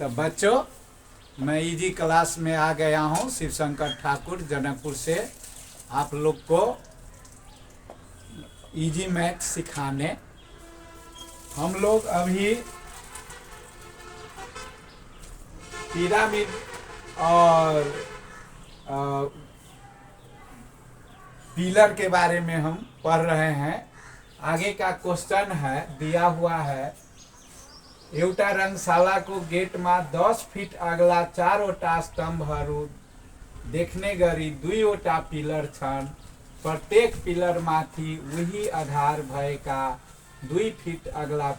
तो बच्चों, मैं इजी क्लास में आ गया हूँ, शिव शंकर ठाकुर जनकपुर से आप लोग को इजी मैथ सिखाने। हम लोग अभी पिरामिड और पिलर के बारे में हम पढ़ रहे हैं। आगे का क्वेश्चन है, दिया हुआ है, एउटा रंगशालाको गेटमा 10 फिट अग्ला 4 वटा स्तम्भहरू देख्ने गरी 2 वटा पिलर छन्। प्रत्येक पिलरमाथि उही आधार भएका 2 फिट अग्ला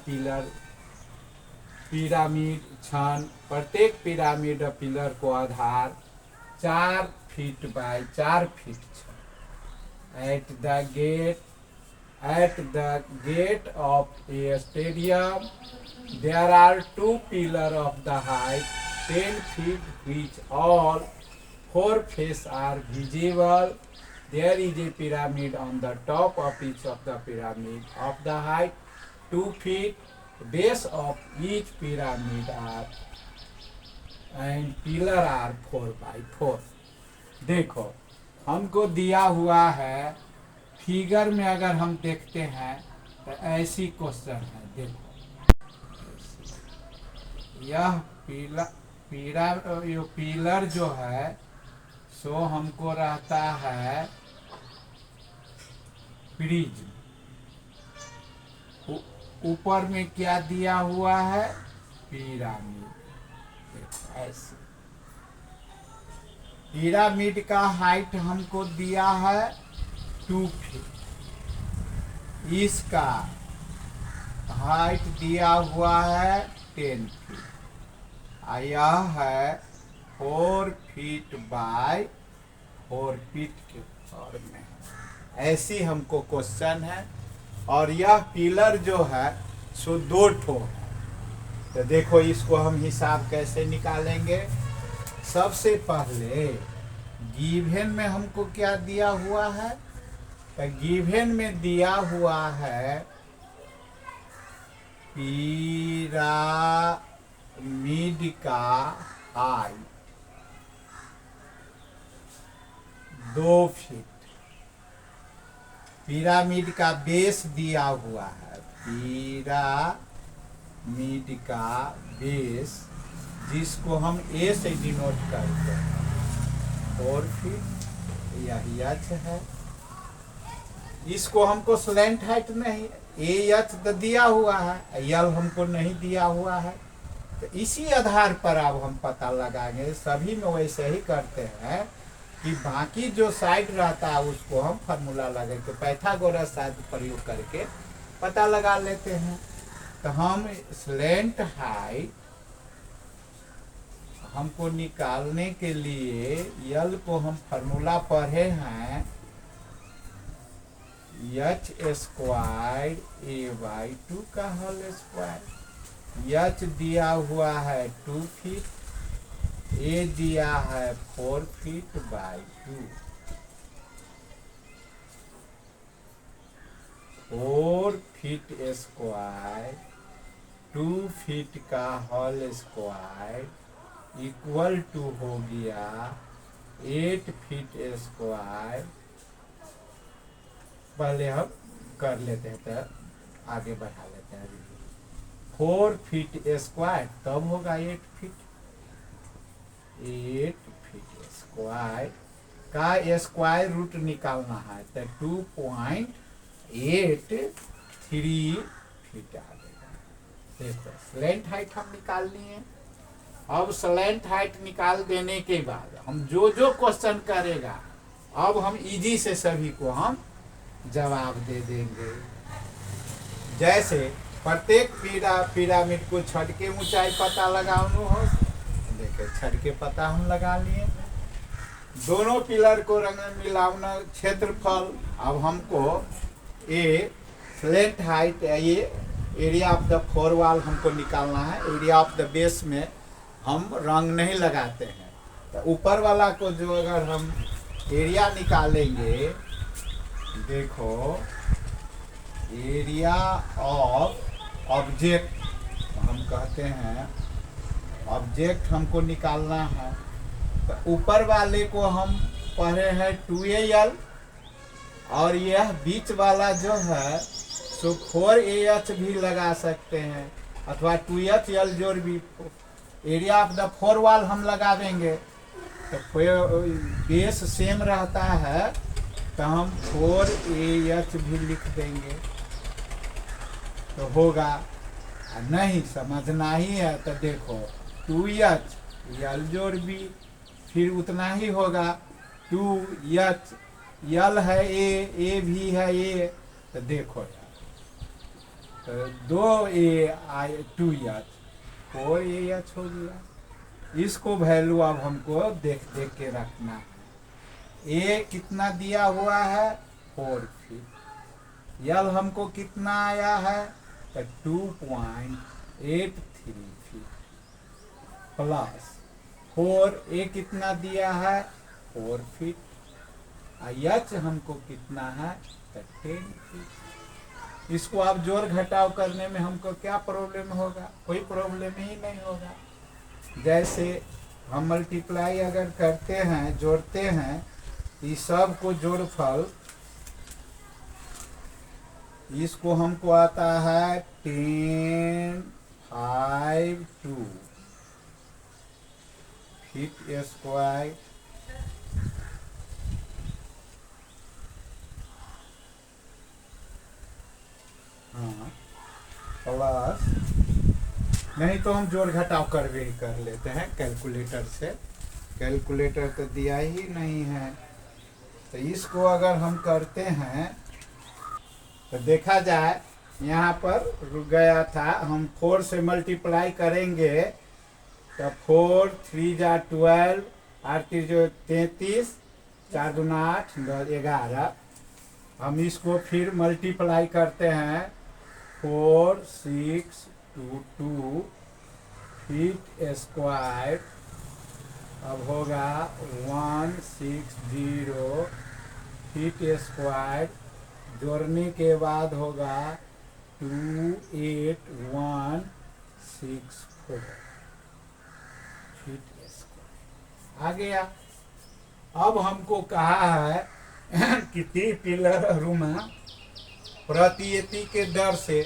पिरामिड छन्। प्रत्येक पिरामिड र पिलरको आधार 4 फिट बाई 4 फिट छ। At the gate of a stadium, there are 2 pillars of the height 10 feet, which all 4 faces are visible. There is a pyramid on the top of each of the pyramid of the height 2 feet. Base of each pyramid are and pillar are 4 by 4. देखो, हमको दिया हुआ है, figure में अगर हम देखते हैं तो ऐसी क्वेश्चन है। देखो, यह पिलर जो है सो हमको रहता है प्रिज्म। ऊपर में क्या दिया हुआ है? पिरामिड। ऐसे पिरामिड का हाइट हमको दिया है 2 फीट। इसका हाइट दिया हुआ है 10 फीट। यह है 4 फीट बाय 4 फीट के फॉर्म में। ऐसी हमको क्वेश्चन है। और यह पिलर जो है सो 2 ठो है। तो देखो, इसको हम हिसाब कैसे निकालेंगे। सबसे पहले गिवन में हमको क्या दिया हुआ है? तो गिवन में दिया हुआ है पिरामिड का हाइट 2 फीट। पिरामिड का बेस दिया हुआ है, पिरामिड का बेस, जिसको हम ए से डिनोट करते हैं 4 फीट। यही एच है। इसको हमको स्लैंट हाइट नहीं, ए एच तो दिया हुआ है, यल हमको नहीं दिया हुआ है। तो इसी आधार पर अब हम पता लगाएंगे। सभी में वैसे ही करते हैं कि बाकी जो साइड रहता है उसको हम फार्मूला लगा के पाइथागोरस साइड प्रयोग करके पता लगा लेते हैं। तो हम स्लैंट हाइट हमको निकालने के लिए यल को हम फार्मूला पढ़े हैं, एच स्क्वायर ए बाई 2 का होल स्क्वायर। एच दिया हुआ है 2 फीट, ए दिया है 4 feet by 2। 4 feet square 2 feet का होल स्क्वायर इक्वल टू हो गया 8 फीट स्क्वायर। पहले हम कर लेते हैं, तो आगे बढ़ा लेते हैं। 4 फीट स्क्वायर तब होगा 8 फीट। 8 फीट स्क्वायर का स्क्वायर रूट निकालना है, तो 2.83 फीट आ गया। देखो, स्लैंट हाइट हम निकाल लिए। अब स्लैंट हाइट निकाल देने के बाद हम जो क्वेश्चन करेगा, अब हम इजी से सभी को हम जवाब दे देंगे। जैसे प्रत्येक पिरामिड को छड़ के ऊंचाई पता लगाना हो। देखिए, छड़ के पता हम लगा लिए। दोनों पिलर को रंग मिलाना, क्षेत्रफल। अब हमको स्लैंट हाइट, ये एरिया ऑफ द 4 वॉल हमको निकालना है। एरिया ऑफ द बेस में हम रंग नहीं लगाते हैं। तो ऊपर वाला को जो अगर हम एरिया निकालेंगे, देखो, एरिया ऑफ ऑब्जेक्ट हम कहते हैं, ऑब्जेक्ट हमको निकालना है। तो ऊपर वाले को हम पढ़े हैं 2AL, और यह बीच वाला जो है सो 4AH भी लगा सकते हैं, अथवा 2HL जोड़ भी एरिया ऑफ द 4 वाल हम लगा देंगे। तो बेस सेम रहता है तो हम 4AH भी लिख देंगे तो होगा। नहीं समझना ही है तो देखो 2H यल जोड़ भी फिर उतना ही होगा। 2H यल है ए भी है ए, तो देखो यार तो 2A 2H 4AH हो गया। इसको वैल्यू अब हमको देख देख के रखना है। ए कितना दिया हुआ है 4 फीट। यल हमको कितना आया है तो 2.83 फीट प्लस 4 ए कितना दिया है 4 फीट। एच हमको कितना है तो 10 फीट। इसको आप जोड़ घटाव करने में हमको क्या प्रॉब्लम होगा, कोई प्रॉब्लम ही नहीं होगा। जैसे हम मल्टीप्लाई अगर करते हैं जोड़ते हैं इस सब को जोड़फल इसको हमको आता है 10 5 2 फीट स्क्वायर प्लस, नहीं तो हम जोड़ घटाव कर भी कर लेते हैं कैलकुलेटर से। कैलकुलेटर तो दिया ही नहीं है तो इसको अगर हम करते हैं तो देखा जाए यहाँ पर रुक गया था। हम 4 से मल्टीप्लाई करेंगे तो 4 3 जा 12 8 3 जो 33 4 दूना 8 11। हम इसको फिर मल्टीप्लाई करते हैं 4 6 2 2 फीट स्क्वायर। अब होगा 160 फीट स्क्वायर। जोड़ने के बाद होगा 28164 फीट स्क्वायर आ गया। अब हमको कहा है कि 3 पिलर रूम प्रति के दर से।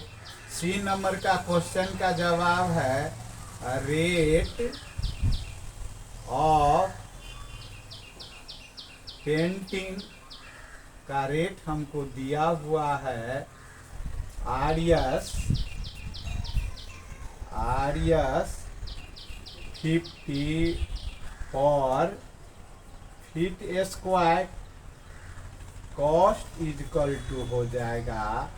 सी नंबर का क्वेश्चन का जवाब है रेट ऑफ पेंटिंग का रेट हमको दिया हुआ है आरएस 50 पर feet square. Cost is equal to हो जाएगा,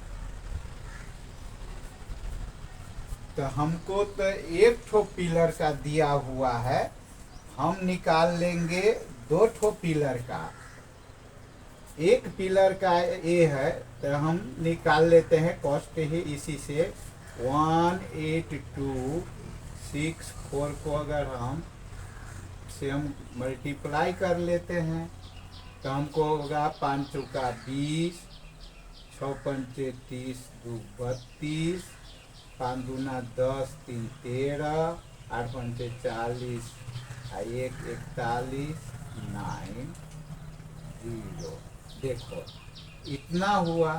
तो हमको तो एक ठो पिलर का दिया हुआ है, हम निकाल लेंगे 2 ठो पिलर का। एक पिलर का ए है तो हम निकाल लेते हैं कॉस्ट ही इसी से 18264 को अगर हम मल्टीप्लाई कर लेते हैं तो हमको होगा 5 चौका 20 6 पंचे 30 2 32 5 दूना 10 3 13 8 पंचे 40 1 41 9 0। देखो इतना हुआ।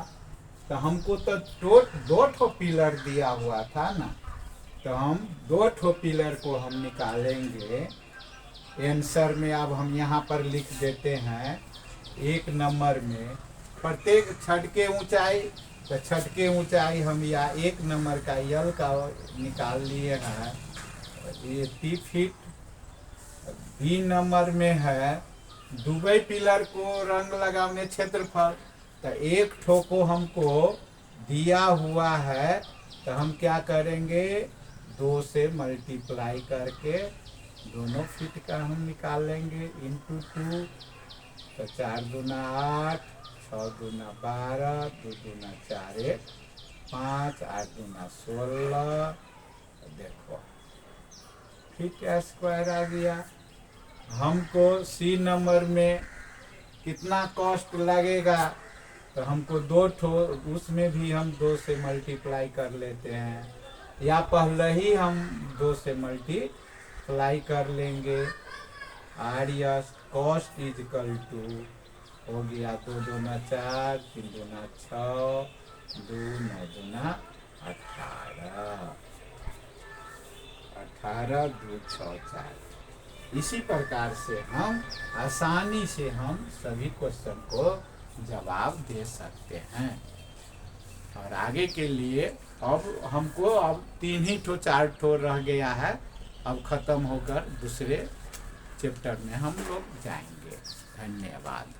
तो हमको तो 2 ठो पिलर दिया हुआ था ना, तो हम 2 ठो पिलर को हम निकालेंगे। आंसर में अब हम यहाँ पर लिख देते हैं 1 नंबर में प्रत्येक छत के ऊंचाई, तो छत के ऊंचाई हम या 1 नंबर का यल का निकाल लिए हैं 80 फीट। बी नंबर में है दुबई पिलर को रंग लगाने क्षेत्रफल, तो 1 ठो को हमको दिया हुआ है तो हम क्या करेंगे 2 से मल्टीप्लाई करके दोनों फीट का हम निकाल लेंगे इंटू 2। तो 4 दूना 8 6 दूना 12 2 दूना 4 5 8 दूना 16। देखो फीट स्क्वायर आ गया। हमको सी नंबर में कितना कॉस्ट लगेगा, तो हमको 2 ठो उसमें भी हम 2 से मल्टीप्लाई कर लेते हैं, या पहले ही हम 2 से मल्टीप्लाई मल्टीप्लाई कर लेंगे। R S cost is equal to हो गया 2 दूना 4, 3 दूना 6, 2 9 दूना 18, 18 2 6 4। इसी प्रकार से हम आसानी से हम सभी क्वेश्चन को जवाब दे सकते हैं। और आगे के लिए अब हमको अब 3 ही 4 ठो रह गया है, अब ख़त्म होकर दूसरे चैप्टर में हम लोग जाएंगे। धन्यवाद।